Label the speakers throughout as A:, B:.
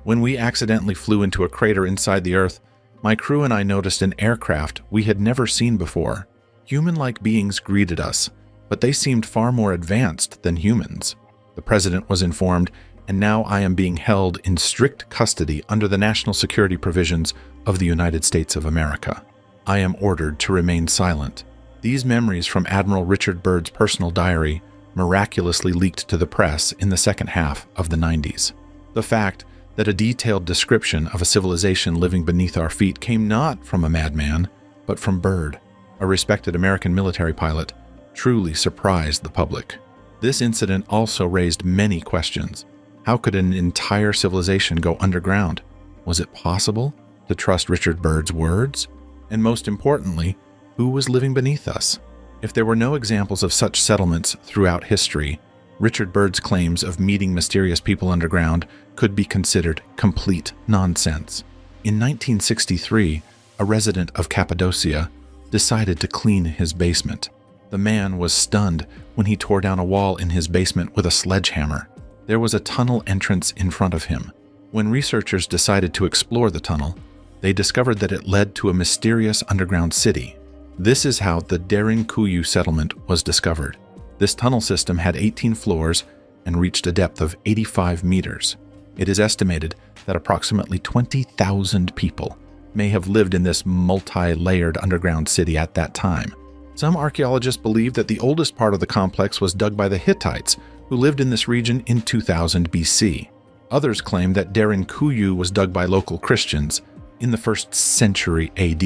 A: When we accidentally flew into a crater inside the Earth, my crew and I noticed an aircraft we had never seen before. Human-like beings greeted us, but they seemed far more advanced than humans. The president was informed, and now I am being held in strict custody under the national security provisions of the United States of America. I am ordered to remain silent. These memories from Admiral Richard Byrd's personal diary miraculously leaked to the press in the second half of the 90s. The fact that a detailed description of a civilization living beneath our feet came not from a madman, but from Byrd, a respected American military pilot, truly surprised the public. This incident also raised many questions. How could an entire civilization go underground? Was it possible to trust Richard Byrd's words? And most importantly, who was living beneath us? If there were no examples of such settlements throughout history, Richard Byrd's claims of meeting mysterious people underground could be considered complete nonsense. In 1963, a resident of Cappadocia decided to clean his basement. The man was stunned when he tore down a wall in his basement with a sledgehammer. There was a tunnel entrance in front of him. When researchers decided to explore the tunnel, they discovered that it led to a mysterious underground city. This is how the Derinkuyu settlement was discovered. This tunnel system had 18 floors and reached a depth of 85 meters. It is estimated that approximately 20,000 people may have lived in this multi-layered underground city at that time. Some archaeologists believe that the oldest part of the complex was dug by the Hittites, who lived in this region in 2000 BC. Others claim that Derinkuyu was dug by local Christians in the 1st century AD.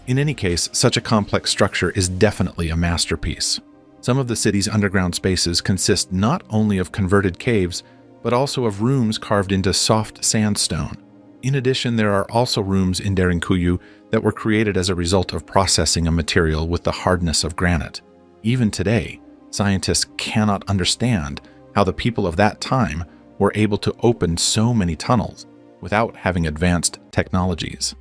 A: In any case, such a complex structure is definitely a masterpiece. Some of the city's underground spaces consist not only of converted caves, but also of rooms carved into soft sandstone. In addition, there are also rooms in Derinkuyu that were created as a result of processing a material with the hardness of granite. Even today, scientists cannot understand how the people of that time were able to open so many tunnels without having advanced technologies.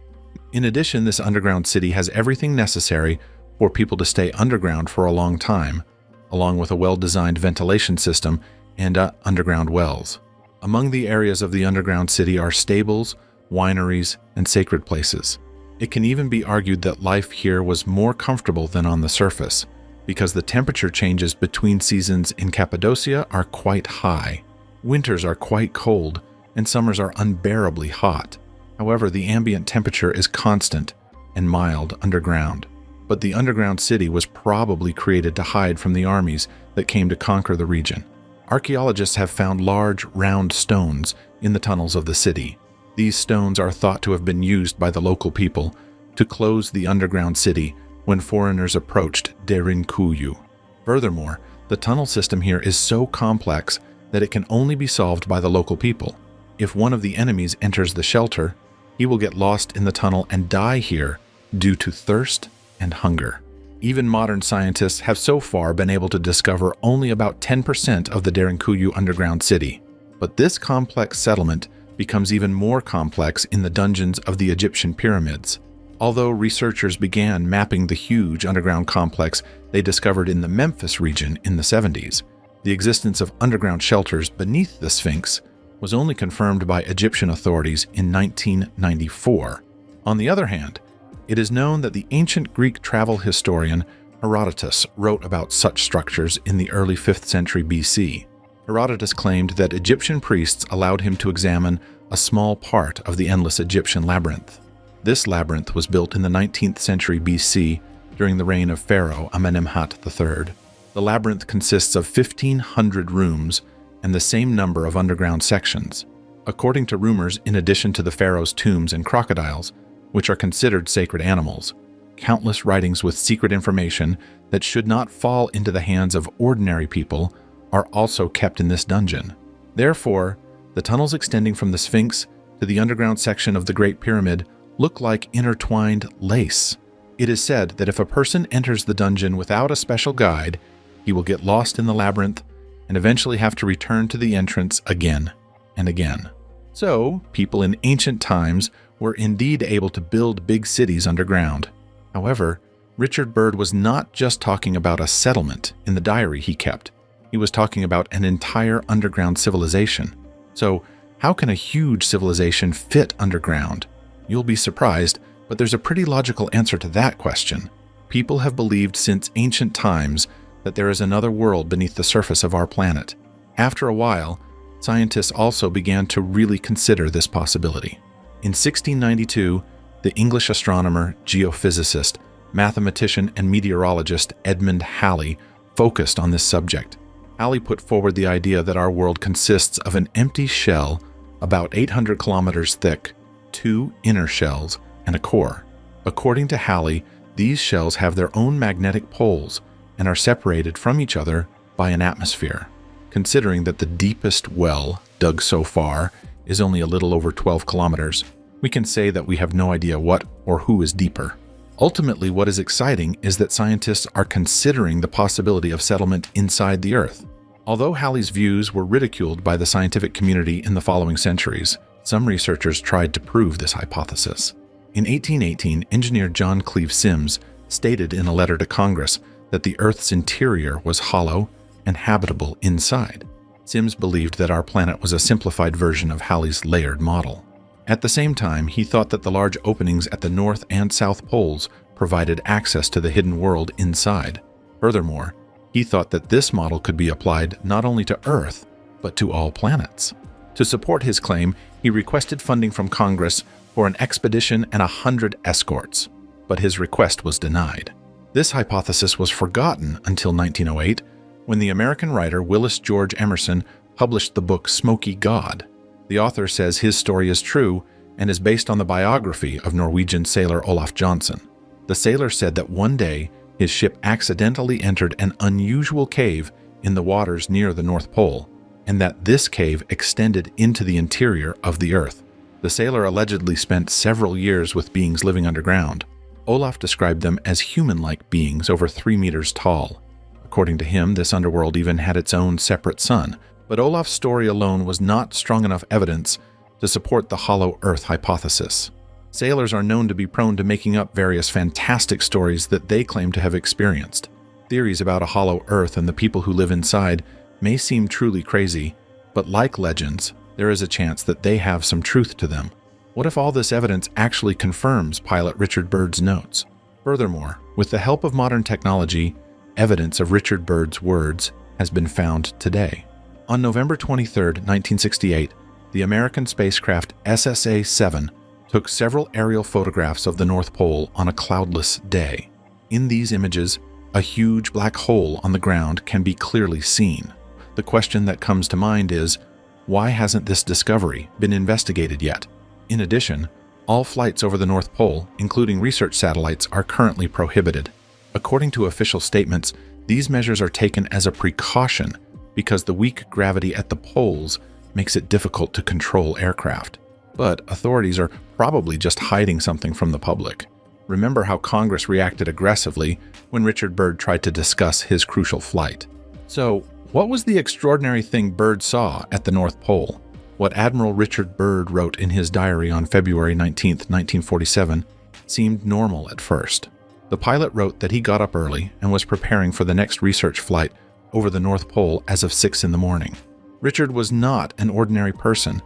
A: In addition, this underground city has everything necessary for people to stay underground for a long time, along with a well-designed ventilation system and underground wells. Among the areas of the underground city are stables, wineries, and sacred places. It can even be argued that life here was more comfortable than on the surface, because the temperature changes between seasons in Cappadocia are quite high. Winters are quite cold, and summers are unbearably hot. However, the ambient temperature is constant and mild underground. But the underground city was probably created to hide from the armies that came to conquer the region. Archaeologists have found large, round stones in the tunnels of the city. These stones are thought to have been used by the local people to close the underground city when foreigners approached Derinkuyu. Furthermore, the tunnel system here is so complex that it can only be solved by the local people. If one of the enemies enters the shelter, he will get lost in the tunnel and die here due to thirst and hunger. Even modern scientists have so far been able to discover only about 10% of the Derinkuyu underground city. But this complex settlement becomes even more complex in the dungeons of the Egyptian pyramids. Although researchers began mapping the huge underground complex they discovered in the Memphis region in the 70s, the existence of underground shelters beneath the Sphinx was only confirmed by Egyptian authorities in 1994. On the other hand, it is known that the ancient Greek travel historian Herodotus wrote about such structures in the early 5th century BC. Herodotus claimed that Egyptian priests allowed him to examine a small part of the endless Egyptian labyrinth. This labyrinth was built in the 19th century BC during the reign of Pharaoh Amenemhat III. The labyrinth consists of 1,500 rooms and the same number of underground sections. According to rumors, in addition to the pharaoh's tombs and crocodiles, which are considered sacred animals, countless writings with secret information that should not fall into the hands of ordinary people are also kept in this dungeon. Therefore, the tunnels extending from the Sphinx to the underground section of the Great Pyramid look like intertwined lace. It is said that if a person enters the dungeon without a special guide, he will get lost in the labyrinth and eventually have to return to the entrance again and again. So, people in ancient times were indeed able to build big cities underground. However, Richard Byrd was not just talking about a settlement in the diary he kept. He was talking about an entire underground civilization. So, How can a huge civilization fit underground? You'll be surprised, but there's a pretty logical answer to that question. People have believed since ancient times that there is another world beneath the surface of our planet. After a while, scientists also began to really consider this possibility. In 1692, the English astronomer, geophysicist, mathematician, and meteorologist Edmund Halley focused on this subject. Halley put forward the idea that our world consists of an empty shell about 800 kilometers thick, 2 inner shells, and a core. According to Halley, these shells have their own magnetic poles and are separated from each other by an atmosphere. Considering that the deepest well dug so far is only a little over 12 kilometers, we can say that we have no idea what or who is deeper. Ultimately, what is exciting is that scientists are considering the possibility of settlement inside the Earth. Although Halley's views were ridiculed by the scientific community in the following centuries, some researchers tried to prove this hypothesis. In 1818, engineer John Cleve Sims stated in a letter to Congress that the Earth's interior was hollow and habitable inside. Sims believed that our planet was a simplified version of Halley's layered model. At the same time, he thought that the large openings at the North and South poles provided access to the hidden world inside. Furthermore, he thought that this model could be applied not only to Earth, but to all planets. To support his claim, he requested funding from Congress for an expedition and 100 escorts, but his request was denied. This hypothesis was forgotten until 1908, when the American writer Willis George Emerson published the book Smoky God. The author says his story is true and is based on the biography of Norwegian sailor Olaf Johnson. The sailor said that one day his ship accidentally entered an unusual cave in the waters near the North Pole, and that this cave extended into the interior of the Earth. The sailor allegedly spent several years with beings living underground. Olaf described them as human-like beings over 3 meters tall. According to him, this underworld even had its own separate sun, but Olaf's story alone was not strong enough evidence to support the hollow Earth hypothesis. Sailors are known to be prone to making up various fantastic stories that they claim to have experienced. Theories about a hollow Earth and the people who live inside may seem truly crazy, but like legends, there is a chance that they have some truth to them. What if all this evidence actually confirms pilot Richard Byrd's notes? Furthermore, with the help of modern technology, evidence of Richard Byrd's words has been found today. On November 23, 1968, the American spacecraft SSA-7 took several aerial photographs of the North Pole on a cloudless day. In these images, a huge black hole on the ground can be clearly seen. The question that comes to mind is, why hasn't this discovery been investigated yet? In addition, all flights over the North Pole, including research satellites, are currently prohibited. According to official statements, these measures are taken as a precaution because the weak gravity at the poles makes it difficult to control aircraft. But authorities are probably just hiding something from the public. Remember how Congress reacted aggressively when Richard Byrd tried to discuss his crucial flight. So, what was the extraordinary thing Byrd saw at the North Pole? What Admiral Richard Byrd wrote in his diary on February 19, 1947, seemed normal at first. The pilot wrote that he got up early and was preparing for the next research flight over the North Pole as of 6 in the morning. Richard was not an ordinary person.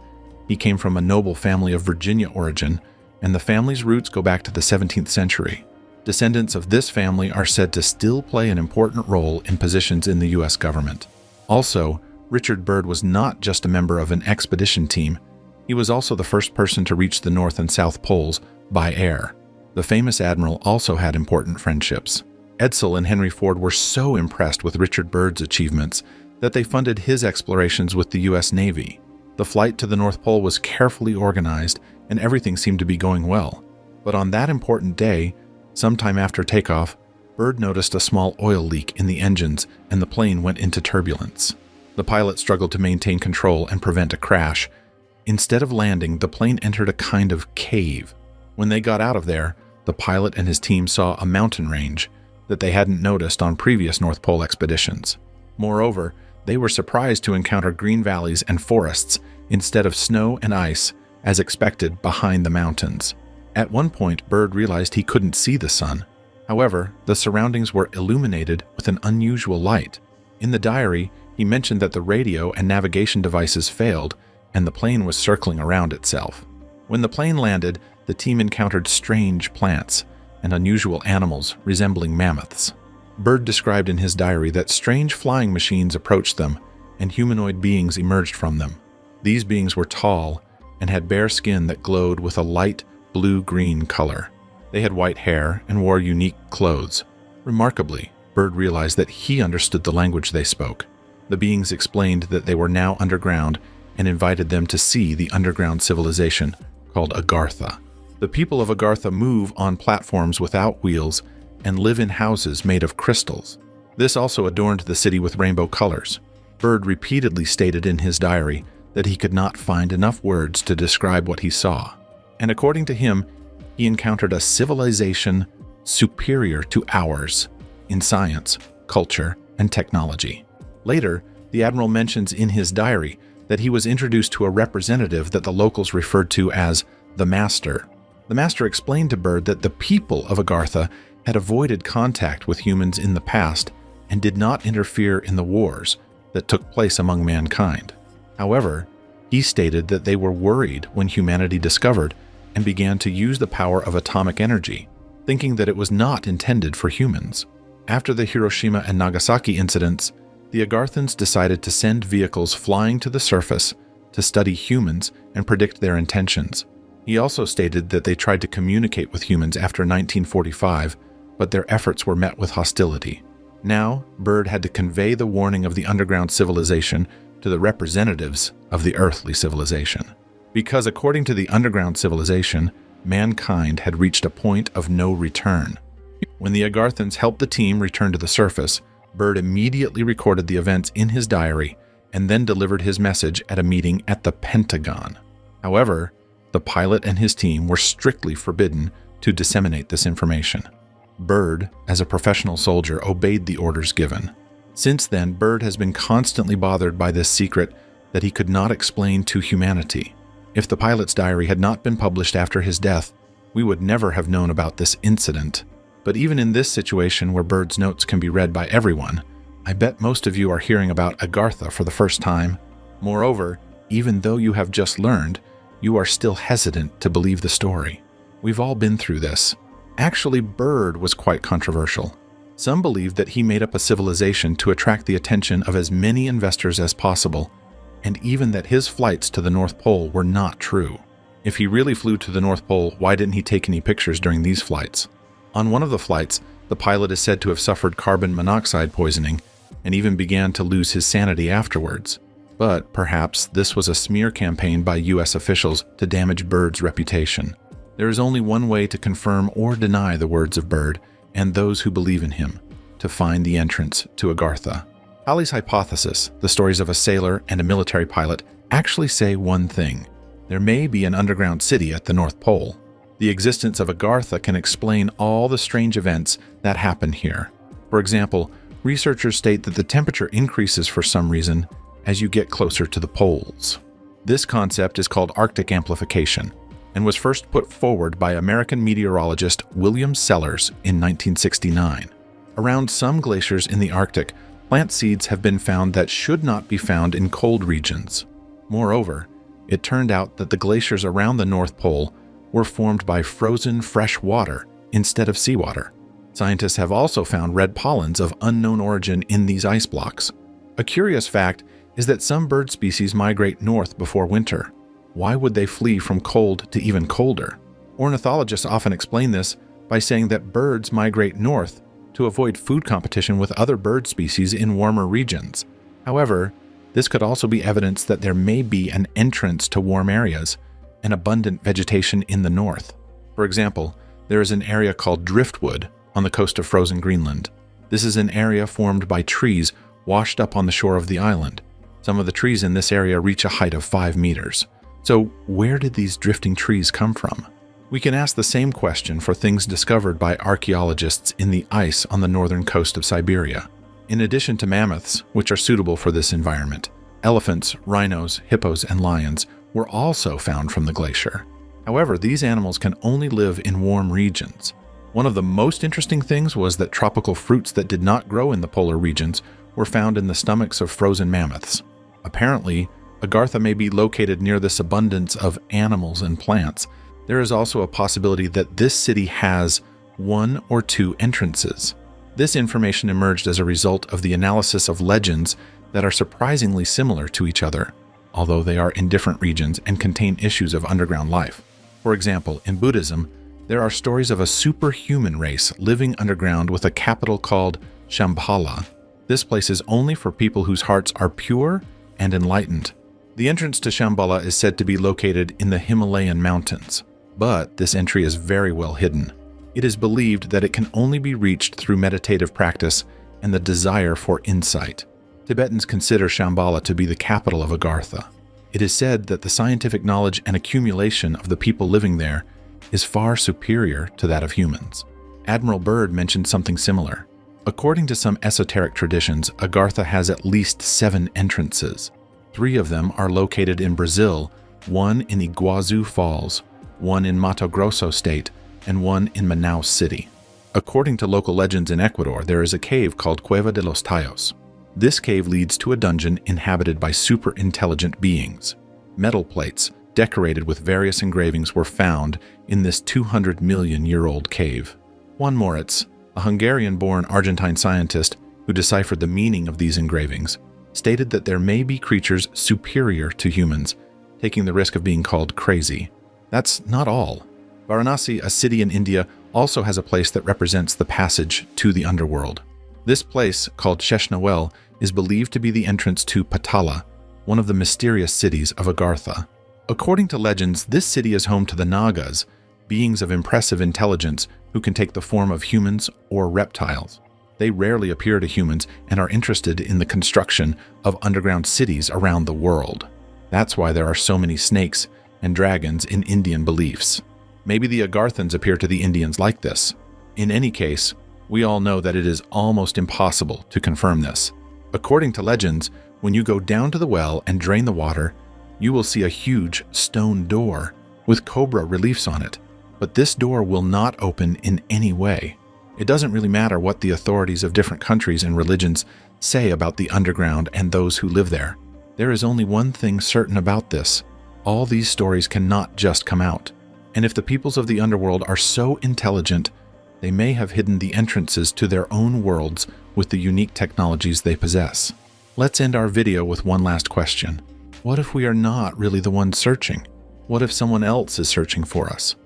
A: He came from a noble family of Virginia origin, and the family's roots go back to the 17th century. Descendants of this family are said to still play an important role in positions in the U.S. government. Also, Richard Byrd was not just a member of an expedition team. He was also the first person to reach the North and South Poles by air. The famous admiral also had important friendships. Edsel and Henry Ford were so impressed with Richard Byrd's achievements that they funded his explorations with the U.S. Navy. The flight to the North Pole was carefully organized, and everything seemed to be going well. But on that important day, sometime after takeoff, Byrd noticed a small oil leak in the engines, and the plane went into turbulence. The pilot struggled to maintain control and prevent a crash. Instead of landing, the plane entered a kind of cave. When they got out of there, the pilot and his team saw a mountain range that they hadn't noticed on previous North Pole expeditions. Moreover, they were surprised to encounter green valleys and forests instead of snow and ice, as expected behind the mountains. At one point, Byrd realized he couldn't see the sun. However, the surroundings were illuminated with an unusual light. In the diary, he mentioned that the radio and navigation devices failed, and the plane was circling around itself. When the plane landed, the team encountered strange plants and unusual animals resembling mammoths. Byrd described in his diary that strange flying machines approached them and humanoid beings emerged from them. These beings were tall and had bare skin that glowed with a light blue-green color. They had white hair and wore unique clothes. Remarkably, Byrd realized that he understood the language they spoke. The beings explained that they were now underground and invited them to see the underground civilization called Agartha. The people of Agartha move on platforms without wheels and live in houses made of crystals. This also adorned the city with rainbow colors. Byrd repeatedly stated in his diary that he could not find enough words to describe what he saw. And according to him, he encountered a civilization superior to ours in science, culture, and technology. Later, the admiral mentions in his diary that he was introduced to a representative that the locals referred to as the Master. The Master explained to Byrd that the people of Agartha had avoided contact with humans in the past and did not interfere in the wars that took place among mankind. However, he stated that they were worried when humanity discovered and began to use the power of atomic energy, thinking that it was not intended for humans. After the Hiroshima and Nagasaki incidents, the Agarthans decided to send vehicles flying to the surface to study humans and predict their intentions. He also stated that they tried to communicate with humans after 1945, but their efforts were met with hostility. Now, Byrd had to convey the warning of the underground civilization to the representatives of the earthly civilization. Because according to the underground civilization, mankind had reached a point of no return. When the Agarthans helped the team return to the surface, Byrd immediately recorded the events in his diary and then delivered his message at a meeting at the Pentagon. However, the pilot and his team were strictly forbidden to disseminate this information. Byrd, as a professional soldier, obeyed the orders given. Since then, Byrd has been constantly bothered by this secret that he could not explain to humanity. If the pilot's diary had not been published after his death, we would never have known about this incident. But even in this situation where Byrd's notes can be read by everyone, I bet most of you are hearing about Agartha for the first time. Moreover, even though you have just learned, you are still hesitant to believe the story. We've all been through this. Actually, Byrd was quite controversial. Some believed that he made up a civilization to attract the attention of as many investors as possible, and even that his flights to the North Pole were not true. If he really flew to the North Pole, why didn't he take any pictures during these flights? On one of the flights, the pilot is said to have suffered carbon monoxide poisoning and even began to lose his sanity afterwards. But perhaps this was a smear campaign by U.S. officials to damage Byrd's reputation. There is only one way to confirm or deny the words of Byrd and those who believe in him: to find the entrance to Agartha. Halley's hypothesis, the stories of a sailor and a military pilot, actually say one thing: there may be an underground city at the North Pole. The existence of Agartha can explain all the strange events that happen here. For example, researchers state that the temperature increases for some reason as you get closer to the poles. This concept is called Arctic amplification and was first put forward by American meteorologist William Sellers in 1969. Around some glaciers in the Arctic, plant seeds have been found that should not be found in cold regions. Moreover, it turned out that the glaciers around the North Pole were formed by frozen fresh water instead of seawater. Scientists have also found red pollens of unknown origin in these ice blocks. A curious fact is that some bird species migrate north before winter. Why would they flee from cold to even colder? Ornithologists often explain this by saying that birds migrate north to avoid food competition with other bird species in warmer regions. However, this could also be evidence that there may be an entrance to warm areas and abundant vegetation in the north. For example, there is an area called driftwood on the coast of frozen Greenland. This is an area formed by trees washed up on the shore of the island. Some of the trees in this area reach a height of 5 meters. So where did these drifting trees come from? We can ask the same question for things discovered by archaeologists in the ice on the northern coast of Siberia. In addition to mammoths, which are suitable for this environment, elephants, rhinos, hippos, and lions were also found from the glacier. However, these animals can only live in warm regions. One of the most interesting things was that tropical fruits that did not grow in the polar regions were found in the stomachs of frozen mammoths. Apparently, Agartha may be located near this abundance of animals and plants. There is also a possibility that this city has 1 or 2 entrances. This information emerged as a result of the analysis of legends that are surprisingly similar to each other, although they are in different regions and contain issues of underground life. For example, in Buddhism, there are stories of a superhuman race living underground with a capital called Shambhala. This place is only for people whose hearts are pure and enlightened. The entrance to Shambhala is said to be located in the Himalayan mountains, but this entry is very well hidden. It is believed that it can only be reached through meditative practice and the desire for insight. Tibetans consider Shambhala to be the capital of Agartha. It is said that the scientific knowledge and accumulation of the people living there is far superior to that of humans. Admiral Byrd mentioned something similar. According to some esoteric traditions, Agartha has at least 7 entrances. 3 of them are located in Brazil, 1 in Iguazu Falls, 1 in Mato Grosso State, and 1 in Manaus City. According to local legends in Ecuador, there is a cave called Cueva de los Tallos. This cave leads to a dungeon inhabited by super-intelligent beings. Metal plates, decorated with various engravings, were found in this 200-million-year-old cave. Juan Moritz, a Hungarian-born Argentine scientist who deciphered the meaning of these engravings, stated that there may be creatures superior to humans, taking the risk of being called crazy. That's not all. Varanasi, a city in India, also has a place that represents the passage to the underworld. This place, called Sheshnawel, is believed to be the entrance to Patala, one of the mysterious cities of Agartha. According to legends, this city is home to the Nagas, beings of impressive intelligence who can take the form of humans or reptiles. They rarely appear to humans and are interested in the construction of underground cities around the world. That's why there are so many snakes and dragons in Indian beliefs. Maybe the Agarthans appear to the Indians like this. In any case, we all know that it is almost impossible to confirm this. According to legends, when you go down to the well and drain the water, you will see a huge stone door with cobra reliefs on it. But this door will not open in any way. It doesn't really matter what the authorities of different countries and religions say about the underground and those who live there. There is only one thing certain about this. All these stories cannot just come out. And if the peoples of the underworld are so intelligent, they may have hidden the entrances to their own worlds with the unique technologies they possess. Let's end our video with one last question. What if we are not really the ones searching? What if someone else is searching for us?